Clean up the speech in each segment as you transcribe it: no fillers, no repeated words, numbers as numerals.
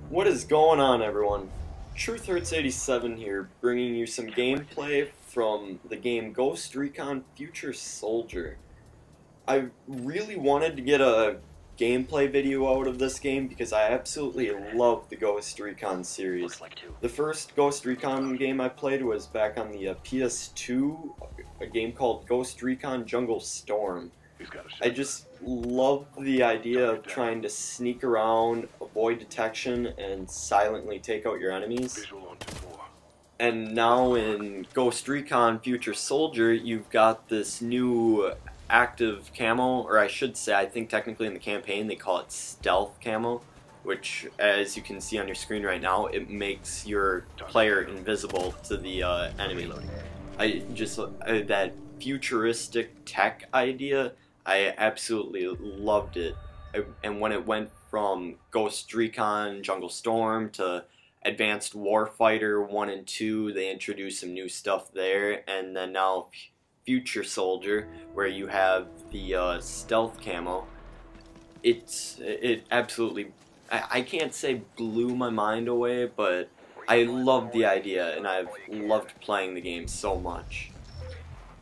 What is going on, everyone? Truth Hurts 87 here, bringing you some gameplay from the game Ghost Recon Future Soldier. I really wanted to get a gameplay video out of this game because I absolutely love the Ghost Recon series. The first Ghost Recon game I played was back on the PS2, a game called Ghost Recon Jungle Storm. I just love the idea of trying to sneak around, avoid detection, and silently take out your enemies. And now in Ghost Recon Future Soldier, you've got this new active camo, or I should say, I think technically in the campaign they call it stealth camo, which, as you can see on your screen right now, it makes your player invisible to the enemy. That futuristic tech idea, I absolutely loved it. And when it went from Ghost Recon Jungle Storm to Advanced Warfighter 1 and 2, they introduced some new stuff there, and then now Future Soldier, where you have the stealth camo. It absolutely, I can't say blew my mind away, but I loved the idea, and I've loved playing the game so much.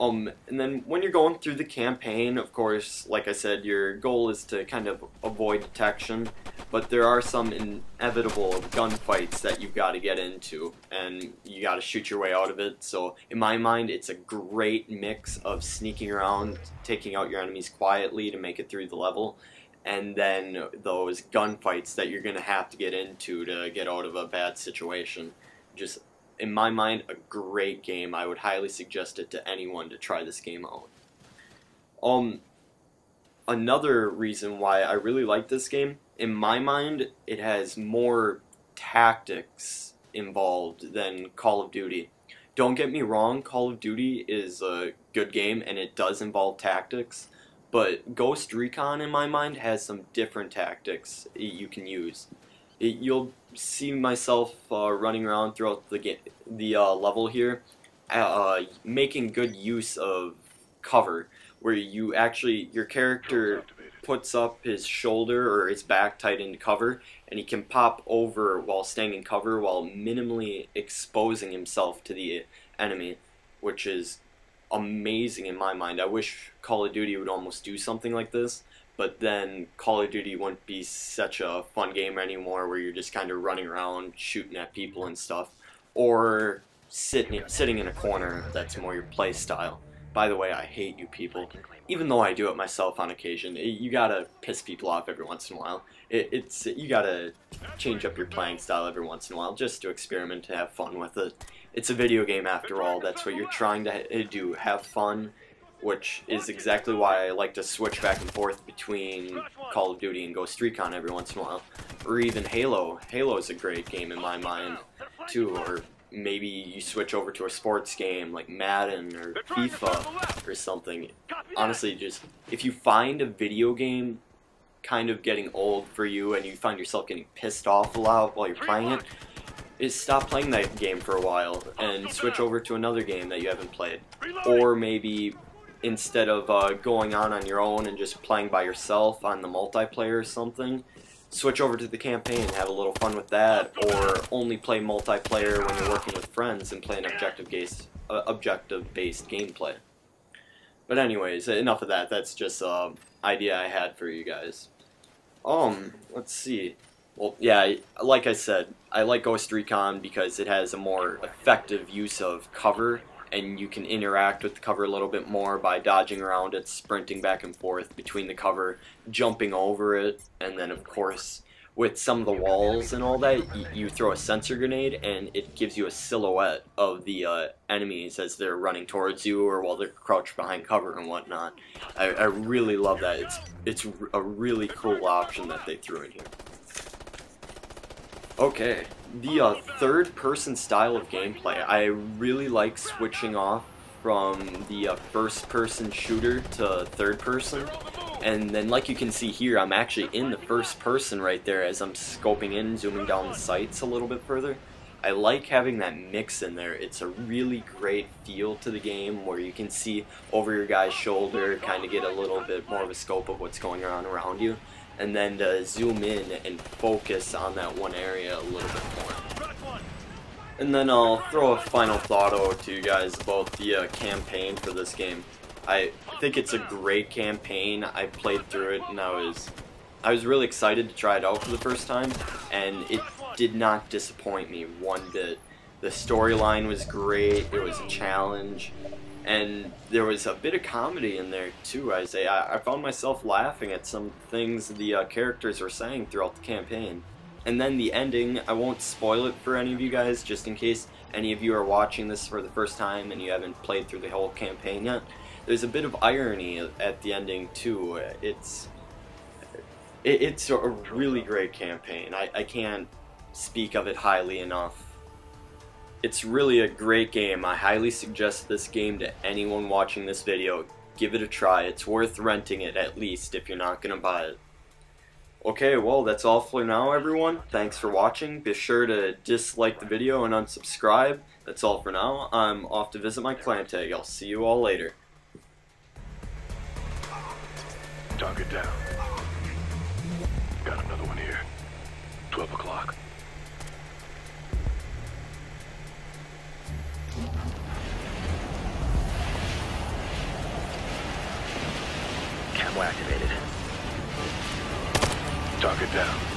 And then when you're going through the campaign, of course, like I said, your goal is to kind of avoid detection, but there are some inevitable gunfights that you've got to get into, and you got to shoot your way out of it. So in my mind, it's a great mix of sneaking around, taking out your enemies quietly to make it through the level, and then those gunfights that you're going to have to get into to get out of a bad situation. Just, in my mind, a great game. I would highly suggest it to anyone to try this game out. Another reason why I really like this game, in my mind, it has more tactics involved than Call of Duty. Don't get me wrong, Call of Duty is a good game and it does involve tactics, but Ghost Recon, in my mind, has some different tactics you can use. You'll see myself running around throughout the level here, making good use of cover, where your character puts up his shoulder or his back tight into cover, and he can pop over while staying in cover while minimally exposing himself to the enemy, which is amazing in my mind. I wish Call of Duty would almost do something like this. But then Call of Duty wouldn't be such a fun game anymore, where you're just kind of running around shooting at people and stuff, or sitting in a corner. That's more your play style. By the way, I hate you people, even though I do it myself on occasion. You gotta piss people off every once in a while. You gotta change up your playing style every once in a while just to experiment, to have fun with it. It's a video game after all. That's what you're trying to do. Have fun. Which is exactly why I like to switch back and forth between Call of Duty and Ghost Recon every once in a while. Or even Halo. Halo is a great game in my mind, too. Or maybe you switch over to a sports game like Madden or FIFA or something. Honestly, just if you find a video game kind of getting old for you and you find yourself getting pissed off a lot while you're playing it, is stop playing that game for a while and switch over to another game that you haven't played. Or maybe, instead of going on your own and just playing by yourself on the multiplayer or something, switch over to the campaign, have a little fun with that, or only play multiplayer when you're working with friends and play an objective-based gameplay. But anyways, enough of that. That's just an idea I had for you guys. Let's see. Well, yeah, like I said, I like Ghost Recon because it has a more effective use of cover, and you can interact with the cover a little bit more by dodging around it, sprinting back and forth between the cover, jumping over it, and then of course with some of the walls and all that, you throw a sensor grenade and it gives you a silhouette of the enemies as they're running towards you or while they're crouched behind cover and whatnot. I really love that. It's a really cool option that they threw in here. Okay, the third-person style of gameplay, I really like switching off from the first-person shooter to third-person, and then like you can see here, I'm actually in the first-person right there as I'm scoping in, zooming down the sights a little bit further. I like having that mix in there. It's a really great feel to the game where you can see over your guy's shoulder, kind of get a little bit more of a scope of what's going on around you. and then to zoom in and focus on that one area a little bit more. And then I'll throw a final thought out to you guys about the campaign for this game. I think it's a great campaign. I played through it and I was really excited to try it out for the first time, and it did not disappoint me one bit. The storyline was great, it was a challenge, and there was a bit of comedy in there too. I found myself laughing at some things the characters were saying throughout the campaign. And then the ending, I won't spoil it for any of you guys, just in case any of you are watching this for the first time and you haven't played through the whole campaign yet. There's a bit of irony at the ending too. It's a really great campaign. I can't speak of it highly enough. It's really a great game. I highly suggest this game to anyone watching this video. Give it a try. It's worth renting it at least if you're not gonna buy it. Okay, well, that's all for now, everyone. Thanks for watching. Be sure to dislike the video and unsubscribe. That's all for now. I'm off to visit my clan tag. I'll see you all later. Target down. Got another one here. 12 o'clock. Camo activated. Target down.